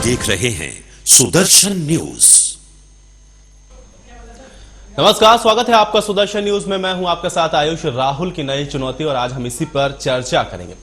देख रहे हैं सुदर्शन न्यूज। नमस्कार, स्वागत है आपका सुदर्शन न्यूज में। मैं हूं आपके साथ आयुष। राहुल की नई चुनौती और आज हम इसी पर चर्चा करेंगे।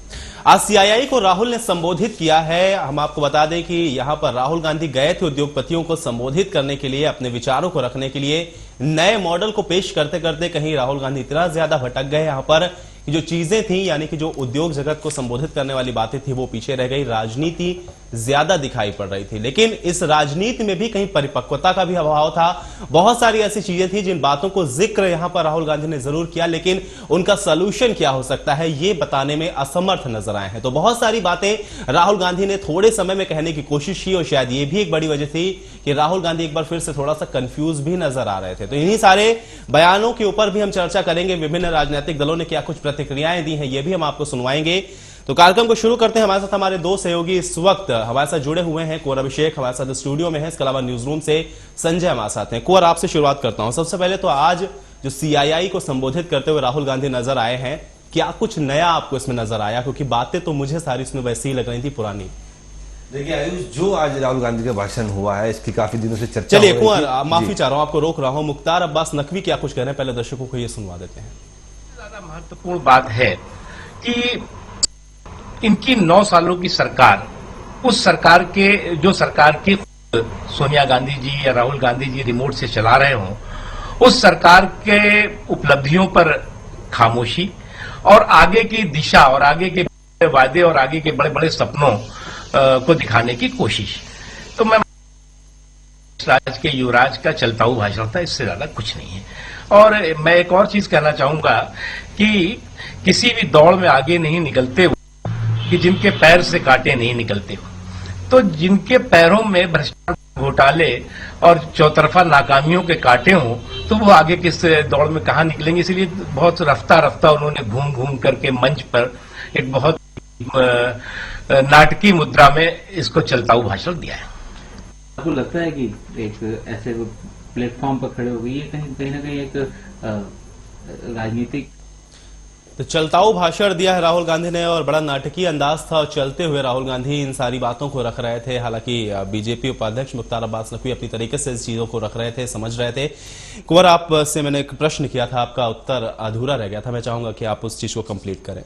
आज सीआईआई को राहुल ने संबोधित किया है। हम आपको बता दें कि यहां पर राहुल गांधी गए थे उद्योगपतियों को संबोधित करने के लिए, अपने विचारों को रखने के लिए। नए मॉडल को पेश करते करते कहीं राहुल गांधी इतना ज्यादा भटक गए यहां पर कि जो चीजें थी, यानी कि जो उद्योग जगत को संबोधित करने वाली बातें थी, वो पीछे रह गई। राजनीति ज्यादा दिखाई पड़ रही थी, लेकिन इस राजनीति में भी कहीं परिपक्वता का भी अभाव था। बहुत सारी ऐसी चीजें थी जिन बातों को जिक्र यहां पर राहुल गांधी ने जरूर किया, लेकिन उनका सलूशन क्या हो सकता है ये बताने में असमर्थ नजर आए हैं। तो बहुत सारी बातें राहुल गांधी ने थोड़े समय में कहने की कोशिश की और शायद ये भी एक बड़ी वजह थी कि राहुल गांधी एक बार फिर से थोड़ा सा कंफ्यूज भी नजर आ रहे थे। तो इन्हीं सारे बयानों के ऊपर भी हम चर्चा करेंगे। विभिन्न राजनीतिक दलों ने क्या कुछ प्रतिक्रियाएं दी हैं ये भी हम आपको सुनवाएंगे। तो कार्यक्रम को शुरू करते हैं। हमारे साथ हमारे दो सहयोगी इस वक्त हमारे साथ जुड़े हुए हैं। कुंवर अभिषेक हमारे साथ स्टूडियो में है, इसके अलावा न्यूज रूम से संजय हमारे साथ हैं। कुंवर, आपसे शुरुआत करता हूं। सबसे पहले तो आज जो सीआईआई को संबोधित करते हुए राहुल गांधी नजर आए हैं, क्या कुछ नया आपको इसमें नजर आया? क्योंकि बातें तो मुझे सारी इसमें वैसी ही लग रही थी, पुरानी। देखिए आयुष, जो आज राहुल गांधी का भाषण हुआ है इसकी काफी दिनों से चर्चा। चलिए कुंवर, माफी चाह रहा हूं, आपको रोक रहा हूं। मुख्तार अब्बास नकवी क्या कुछ कह रहे हैं, पहले दर्शकों को ये सुनवा देते हैं। ज्यादा महत्वपूर्ण बात है कि इनकी 9 सालों की सरकार, उस सरकार के जो सरकार की सोनिया गांधी जी या राहुल गांधी जी रिमोट से चला रहे हों, उस सरकार के उपलब्धियों पर खामोशी और आगे की दिशा और आगे के वादे और आगे के बड़े बड़े सपनों को दिखाने की कोशिश। तो मैं राज के युवराज का चलता हुआ भाषण था, इससे ज्यादा कुछ नहीं है। और मैं एक और चीज कहना चाहूंगा कि किसी भी दौड़ में आगे नहीं निकलते हो कि जिनके पैर से कांटे नहीं निकलते हो। तो जिनके पैरों में भ्रष्टाचार, घोटाले और चौतरफा नाकामियों के कांटे हों तो वो आगे किस दौड़ में कहां निकलेंगे। इसलिए बहुत रफ्ता रफ्ता उन्होंने घूम घूम करके मंच पर एक बहुत नाटकीय मुद्रा में इसको चलता हुआ भाषण दिया है। आपको लगता है कि एक ऐसे प्लेटफॉर्म पर खड़े हो गई है कहीं ना कहीं एक राजनीतिक तो चलताऊ भाषण दिया है राहुल गांधी ने और बड़ा नाटकीय अंदाज था। और चलते हुए राहुल गांधी इन सारी बातों को रख रहे थे। हालांकि बीजेपी उपाध्यक्ष मुख्तार अब्बास नकवी अपनी तरीके से इस चीजों को रख रहे थे, समझ रहे थे। कुंवर, आपसे मैंने एक प्रश्न किया था, आपका उत्तर अधूरा रह गया था। मैं चाहूंगा कि आप उस चीज को कंप्लीट करें।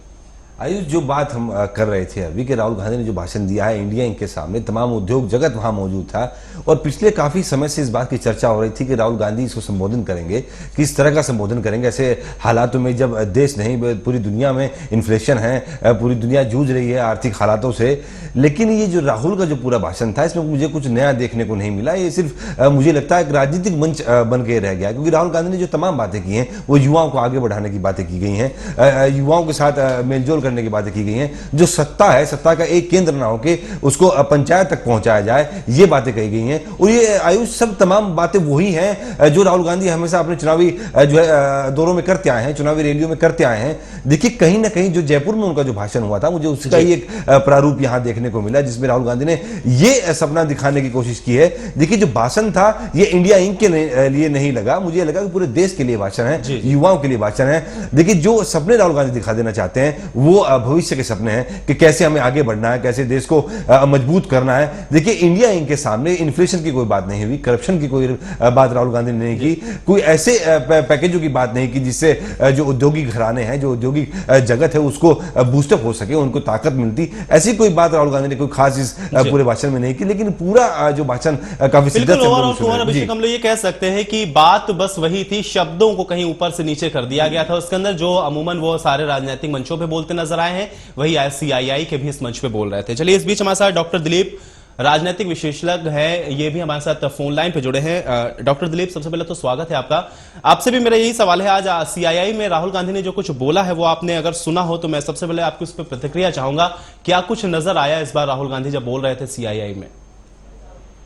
आयुष, जो बात हम कर रहे थे अभी कि राहुल गांधी ने जो भाषण दिया है इंडिया इंक के सामने, तमाम उद्योग जगत वहां मौजूद था और पिछले काफी समय से इस बात की चर्चा हो रही थी कि राहुल गांधी इसको संबोधन करेंगे, किस तरह का संबोधन करेंगे ऐसे हालातों में जब देश नहीं पूरी दुनिया में इन्फ्लेशन है, पूरी दुनिया जूझ रही है आर्थिक हालातों से। लेकिन ये जो राहुल का जो पूरा भाषण था इसमें मुझे कुछ नया देखने को नहीं मिला। ये सिर्फ मुझे लगता है एक राजनीतिक मंच बन के रह गया, क्योंकि राहुल गांधी ने जो तमाम बातें की हैं वो युवाओं को आगे बढ़ाने की बातें की गई हैं, युवाओं के साथ मेलजोल करने की बातें की गई हैं। जो सत्ता है, सत्ता का एक केंद्र ना होके उसको पंचायत तक पहुंचाया जाए, ये बातें कही गई हैं। और ये आयुष सब तमाम बातें वही हैं जो राहुल गांधी हमेशा अपने चुनावी जो है दौरों में करते आए हैं, चुनावी रैलियों में करते आए हैं। देखिए कहीं ना कहीं जो जयपुर में उनका जो भाषण हुआ था, मुझे उसका ही एक प्रारूप यहां देखने को मिला जिसमें राहुल गांधी ने ये सपना दिखाने की कोशिश की है। देखिए जो भाषण था ये इंडिया इंक के लिए नहीं लगा, मुझे लगा कि पूरे देश के लिए भाषण है, युवाओं के लिए भाषण है। देखिए जो सपने राहुल गांधी दिखा देना चाहते हैं वो भविष्य के सपने हैं कि कैसे हमें आगे बढ़ना है, कैसे देश को मजबूत करना है। देखिए इंडिया इंक के सामने इन्फ्लेशन की कोई बात नहीं हुई, करप्शन की कोई बात राहुल गांधी ने नहीं की, कोई ऐसे पैकेजों की बात नहीं की जिससे जो औद्योगिक घराने हैं, जो औद्योगिक जगत है उसको बूस्टअप हो सके, उनको ताकत मिलती, ऐसी कोई बात राहुल गांधी ने कोई खास इस पूरे भाषण में नहीं की। लेकिन पूरा जो भाषण काफी शिद्दत से हम लोग ये कह सकते हैं कि बात बस वही थी, शब्दों को कहीं ऊपर से नीचे कर दिया गया था उसके अंदर। जो अमूमन वो सारे राजनीतिक मंचों पे बोलते नजर आए हैं वही सीआईआई के भी इस मंच पे बोल रहे थे। चलिए इस बीच हमारे साथ डॉक्टर दिलीप, राजनीतिक विशेषज्ञ है, ये भी हमारे साथ फोन लाइन पे जुड़े हैं। डॉक्टर दिलीप, सबसे पहले तो स्वागत है आपका। आपसे भी मेरा यही सवाल है, आज सीआईआई में राहुल गांधी ने जो कुछ बोला है वो आपने अगर सुना हो तो मैं सबसे पहले आपकी उस पर प्रतिक्रिया चाहूंगा। क्या कुछ नजर आया इस बार राहुल गांधी जब बोल रहे थे सीआईआई में?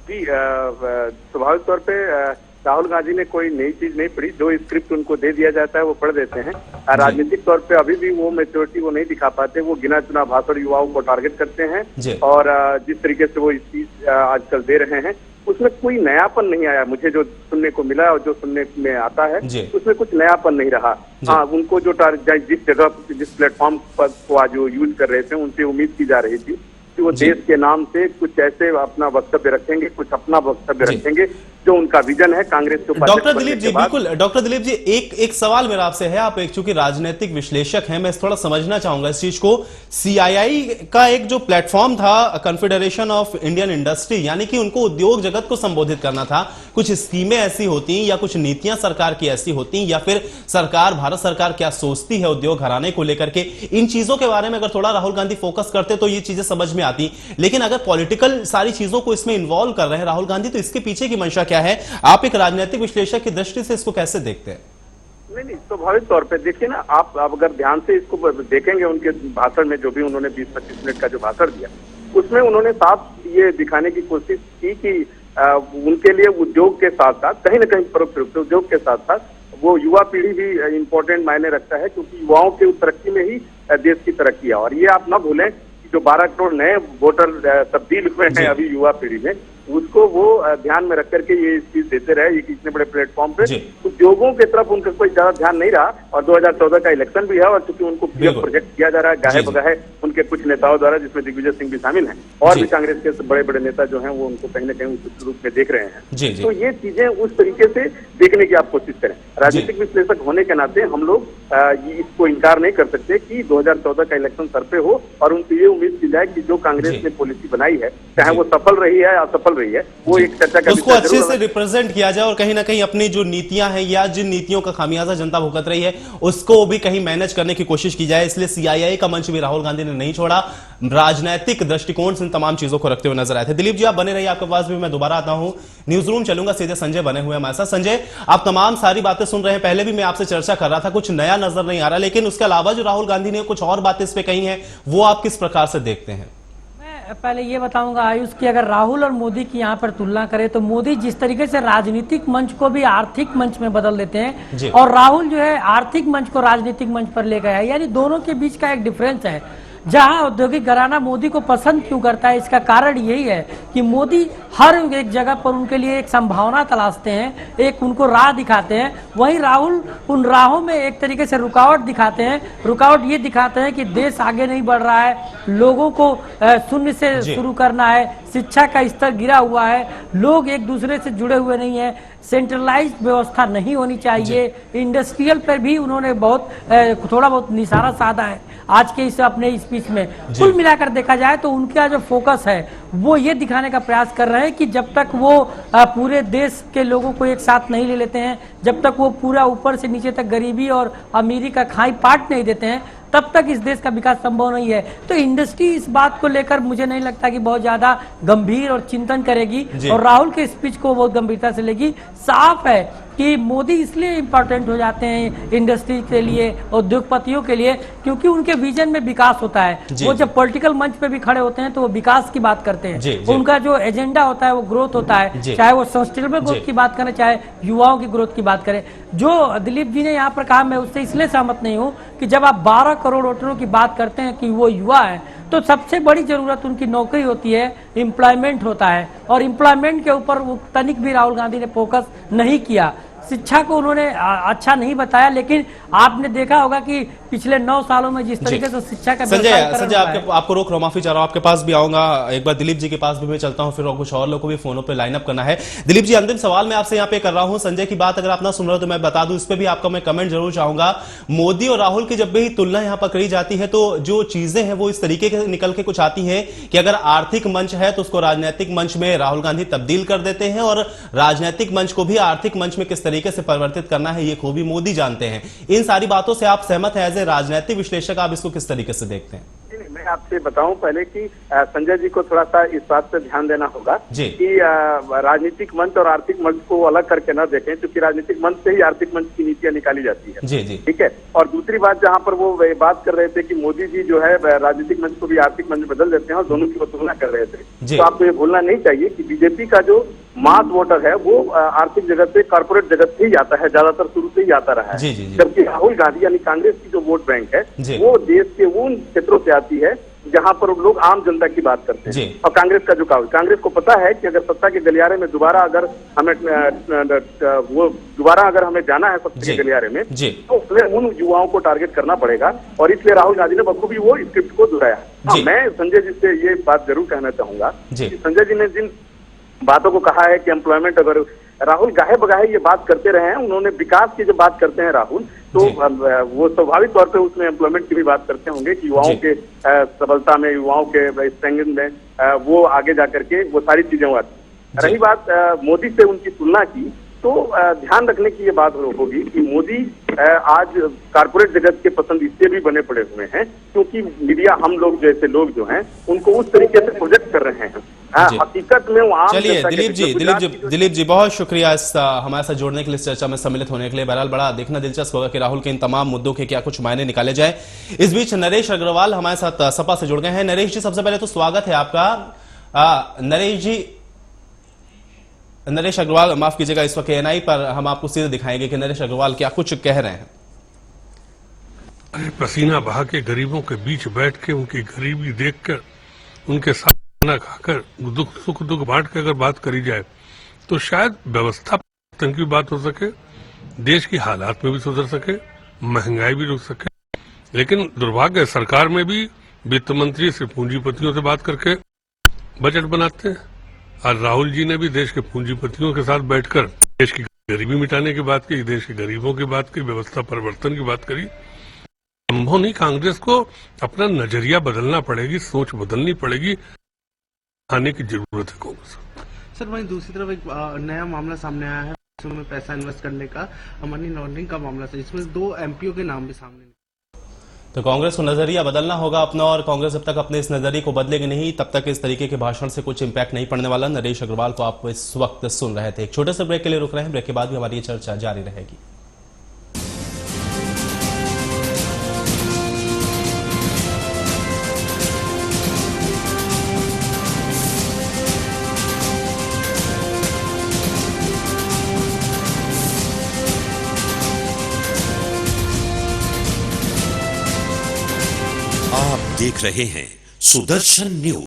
जी, स्वाभाविक तौर पे राहुल गांधी ने कोई नई चीज नहीं पढ़ी, जो स्क्रिप्ट उनको दे दिया जाता है वो पढ़ देते हैं। राजनीतिक तौर पे अभी भी वो मैच्योरिटी वो नहीं दिखा पाते, वो गिना चुना भाषण युवाओं को टारगेट करते हैं और जिस तरीके से वो स्पीच आजकल दे रहे हैं उसमें कोई नयापन नहीं आया। मुझे जो सुनने को मिला और जो सुनने में आता है उसमें कुछ नयापन नहीं रहा। हाँ, उनको जो जिस जगह जिस प्लेटफॉर्म पर को आज यूज कर रहे थे उनसे उम्मीद की जा रही थी कि वो जी। देश के नाम से कुछ ऐसे अपना वक्तव्य रखेंगे, कुछ अपना वक्तव्य जी। रखेंगे जो उनका विजन है कांग्रेस के उपाध्यक्ष डॉक्टर बनने दिलीप के जी, बाद। बिल्कुल डॉक्टर दिलीप जी, एक सवाल मेरा आपसे है। आप एक चूंकि राजनीतिक विश्लेषक हैं, मैं थोड़ा समझना चाहूंगा इस चीज को। सीआईआई का एक जो प्लेटफॉर्म था, कॉन्फेडरेशन ऑफ इंडियन इंडस्ट्री, यानी कि उनको उद्योग जगत को संबोधित करना था। कुछ स्कीमें ऐसी होती या कुछ नीतियां सरकार की ऐसी होती, या फिर सरकार, भारत सरकार क्या सोचती है उद्योग घराने को लेकर के, इन चीजों के बारे में अगर थोड़ा राहुल गांधी फोकस करते तो ये चीजें समझ में आती। लेकिन अगर पॉलिटिकल सारी चीजों को इसमें इन्वॉल्व कर रहे हैं राहुल गांधी, तो इसके पीछे की मंशा क्या है? आप एक राजनीतिक विश्लेषक की दृष्टि से इसको कैसे देखते हैं? नहीं, स्वाभाविक तौर पे देखिए ना, आप अगर ध्यान से इसको देखेंगे, उनके भाषण में जो भी उन्होंने 20-25 मिनट का जो भाषण दिया, उसमें उन्होंने साफ ये दिखाने की कोशिश की कि उनके लिए उद्योग के साथ साथ, कहीं ना कहीं परोक्ष रूप से उद्योग के साथ साथ वो युवा पीढ़ी भी इम्पोर्टेंट मायने रखता है, क्योंकि युवाओं के तरक्की में ही देश की तरक्की है। और ये आप ना भूलें कि जो 12 करोड़ नए वोटर तब्दील हुए हैं अभी युवा पीढ़ी में, उसको वो ध्यान में रख करके ये स्पीच देते रहे इतने बड़े प्लेटफॉर्म पे। उद्योगों की तरफ उनका कोई ज्यादा ध्यान नहीं रहा। और 2014 का इलेक्शन भी है, और चूंकि उनको प्रोजेक्ट किया जा रहा है गाहे बगाहे उनके कुछ नेताओं द्वारा, जिसमें दिग्विजय सिंह भी शामिल हैं, और भी कांग्रेस के बड़े बड़े नेता जो हैं वो उनको कहीं ना कहीं उस रूप में देख रहे हैं। तो ये चीजें उस तरीके से देखने की आप कोशिश करें। राजनीतिक विश्लेषक होने के नाते हम लोग इसको इनकार नहीं कर सकते कि 2014 का इलेक्शन सर पे हो, और उनसे ये उम्मीद की जाए कि जो कांग्रेस ने पॉलिसी बनाई है, चाहे वो सफल रही है या असफल रही है, वो एक चर्चा का उसको अच्छे से रिप्रेजेंट किया जाए, और कहीं ना कहीं अपनी जो नीतियां हैं या जिन नीतियों का खामियाजा जनता भुगत रही है उसको भी कहीं मैनेज करने की कोशिश की जाए। इसलिए सीआईआई का मंच भी राहुल गांधी ने नहीं छोड़ा, राजनीतिक दृष्टिकोण से इन तमाम चीजों को रखते हुए नजर आए थे। दिलीप जी, आप बने रहिए, आपके पास भी मैं दोबारा आता हूं। न्यूज रूम चलूंगा, सीधे संजय बने हुए हमारे साथ। संजय, आप तमाम सारी बातें सुन रहे हैं, पहले भी मैं आपसे चर्चा कर रहा था, कुछ नया नजर नहीं आ रहा, लेकिन उसके अलावा जो राहुल गांधी ने कुछ और बातें इस पे कही हैं, वो आप किस प्रकार से देखते हैं? पहले ये बताऊंगा आयुष की, अगर राहुल और मोदी की यहाँ पर तुलना करें तो मोदी जिस तरीके से राजनीतिक मंच को भी आर्थिक मंच में बदल देते हैं, और राहुल जो है आर्थिक मंच को राजनीतिक मंच पर ले गया है, यानी दोनों के बीच का एक डिफरेंस है। जहां औद्योगिक घराना मोदी को पसंद क्यों करता है, इसका कारण यही है कि मोदी हर एक जगह पर उनके लिए एक संभावना तलाशते हैं, एक उनको राह दिखाते हैं। वहीं राहुल उन राहों में एक तरीके से रुकावट दिखाते हैं। रुकावट ये दिखाते हैं कि देश आगे नहीं बढ़ रहा है, लोगों को शून्य से शुरू करना है, शिक्षा का स्तर गिरा हुआ है, लोग एक दूसरे से जुड़े हुए नहीं है, सेंट्रलाइज्ड व्यवस्था नहीं होनी चाहिए। इंडस्ट्रियल पर भी उन्होंने थोड़ा बहुत निशाना साधा है आज के इस अपने स्पीच में। कुल मिलाकर देखा जाए तो उनका जो फोकस है वो ये दिखाने का प्रयास कर रहे हैं कि जब तक वो पूरे देश के लोगों को एक साथ नहीं ले लेते हैं, जब तक वो पूरा ऊपर से नीचे तक गरीबी और अमीरी का खाई पाट नहीं देते हैं, तब तक इस देश का विकास संभव नहीं है। तो इंडस्ट्री इस बात को लेकर मुझे नहीं लगता कि बहुत ज्यादा गंभीर और चिंतन करेगी, और राहुल के स्पीच को बहुत गंभीरता से लेगी। साफ है कि मोदी इसलिए इंपॉर्टेंट हो जाते हैं इंडस्ट्री के लिए, उद्योगपतियों के लिए, क्योंकि उनके विजन में विकास होता है। वो जब पॉलिटिकल मंच पे भी खड़े होते हैं तो वो विकास की बात करते हैं। उनका जो एजेंडा होता है वो ग्रोथ होता है, चाहे वो सस्टेनेबल ग्रोथ की बात करें, चाहे युवाओं की ग्रोथ की बात करें। जो दिलीप जी ने यहाँ पर कहा, मैं उससे इसलिए सहमत नहीं हूँ कि जब आप 12 करोड़ वोटरों की बात करते हैं कि वो युवा है, तो सबसे बड़ी जरूरत उनकी नौकरी होती है, एम्प्लॉयमेंट होता है, और एम्प्लॉयमेंट के ऊपर वो तनिक भी राहुल गांधी ने फोकस नहीं किया। शिक्षा को उन्होंने अच्छा नहीं बताया, लेकिन आपने देखा होगा कि पिछले 9 सालों में जिस तरीके से शिक्षा का संजय आपको रोक रहा हूं, माफी चाह रहा हूं, आपके पास भी आऊंगा, एक बार दिलीप जी के पास भी मैं चलता हूं, फिर कुछ और लोगों को भी फोनों पे लाइन अप करना है। दिलीप जी, अंतिम सवाल मैं आपसे यहाँ पे कर रहा हूं। संजय की बात अगर आप ना सुन रहे हो तो मैं बता दूं, इस पे भी आपका मैं कमेंट जरूर चाहूंगा। मोदी और राहुल की जब भी तुलना यहाँ पर करी जाती है तो जो चीजें हैं वो इस तरीके के निकल के कुछ आती है कि अगर आर्थिक मंच है तो उसको राजनीतिक मंच में राहुल गांधी तब्दील कर देते हैं, और राजनीतिक मंच को भी आर्थिक मंच में किस तरीके से परिवर्तित करना है ये खूबी मोदी जानते हैं। इन सारी बातों से आप सहमत हैं? एज ए राजनीतिक विश्लेषक आप इसको किस तरीके से देखते हैं? मैं आपसे बताऊं पहले कि संजय जी को थोड़ा सा इस बात पे ध्यान देना होगा कि राजनीतिक मंच और आर्थिक मंच को अलग करके ना देखें, क्योंकि राजनीतिक मंच से ही आर्थिक मंच की नीतियां निकाली जाती है। जी, ठीक है। और दूसरी बात, जहां पर वो बात कर रहे थे कि मोदी जी जो है राजनीतिक मंच को भी आर्थिक मंच में बदल देते हैं, और दोनों की वो तुलना कर रहे थे, तो आपको ये भूलना नहीं चाहिए कि बीजेपी का जो मास वोटर है वो आर्थिक जगत से, कॉर्पोरेट जगत से ही आता है, ज्यादातर शुरू से ही आता रहा है। जबकि राहुल गांधी यानी कांग्रेस की जो वोट बैंक है वो देश के उन क्षेत्रों से आती है जहां पर लोग आम जनता की बात करते हैं। और कांग्रेस का झुकाव, कांग्रेस को पता है कि अगर सत्ता के गलियारे में दोबारा अगर हमें जाना है सत्ता के गलियारे में, तो उसमें उन युवाओं को टारगेट करना पड़ेगा, और इसलिए राहुल गांधी ने बखूबी वो स्क्रिप्ट को दोहराया। हाँ, मैं संजय जी से ये बात जरूर कहना चाहूंगा कि संजय जी ने जिन बातों को कहा है कि एम्प्लॉयमेंट, अगर राहुल गाहे बगाहे ये बात करते रहे हैं, उन्होंने विकास की जब बात करते हैं राहुल, तो वो स्वाभाविक तौर पे उसमें एम्प्लॉयमेंट की भी बात करते होंगे कि युवाओं के सबलता में, युवाओं के स्ट्रेंथ में वो आगे जाकर के वो सारी चीजें आती। रही बात मोदी से उनकी तुलना की, तो ध्यान रखने की ये बात होगी कि मोदी आज कारपोरेट जगत के पसंद इसलिए भी बने पड़े हुए हैं क्योंकि मीडिया, हम लोग जैसे लोग जो हैं उनको उस तरीके से प्रोजेक्ट कर रहे हैं। हकीकत में वो आम। चलिए दिलीप जी बहुत शुक्रिया इस हमारे साथ जुड़ने के लिए, इस चर्चा में सम्मिलित होने के लिए। बहरहाल बड़ा देखना दिलचस्प होगा कि राहुल के इन तमाम मुद्दों के क्या कुछ मायने निकाले जाए। इस बीच नरेश अग्रवाल हमारे साथ सपा से जुड़ गए हैं। नरेश जी, सबसे पहले तो स्वागत है आपका। नरेश अग्रवाल, माफ कीजिएगा, इस वक्त एएनआई पर हम आपको सीधे दिखाएंगे कि नरेश अग्रवाल क्या कुछ कह रहे हैं। पसीना बहा के गरीबों के बीच बैठ के उनकी गरीबी देखकर, उनके साथ खाना खाकर, सुख दुख बांट के अगर बात करी जाए तो शायद व्यवस्था परिवर्तन की बात हो सके, देश की हालात में भी सुधर सके, महंगाई भी रुक सके। लेकिन दुर्भाग्य, सरकार में भी वित्त मंत्री सिर्फ पूंजीपतियों से बात करके बजट बनाते हैं। और राहुल जी ने भी देश के पूंजीपतियों के साथ बैठकर देश की गरीबी मिटाने की बात की, देश के गरीबों की बात की, व्यवस्था परिवर्तन की बात करी। संभव नहीं, कांग्रेस को अपना नजरिया बदलना पड़ेगी, सोच बदलनी पड़ेगी, आने की जरूरत है कांग्रेस। सर, वहीं दूसरी तरफ एक नया मामला सामने आया है में पैसा इन्वेस्ट करने का, मनी लॉन्ड्रिंग का मामला था, जिसमें 2 एमपीओ के नाम भी सामने। तो कांग्रेस को नजरिया बदलना होगा अपना, और कांग्रेस जब तक अपने इस नजरिए को बदलेगी नहीं तब तक इस तरीके के भाषण से कुछ इंपैक्ट नहीं पड़ने वाला। नरेश अग्रवाल को आप इस वक्त सुन रहे थे। एक छोटे से ब्रेक के लिए रुक रहे हैं, ब्रेक के बाद भी हमारी ये चर्चा जारी रहेगी। आप देख रहे हैं सुदर्शन न्यूज।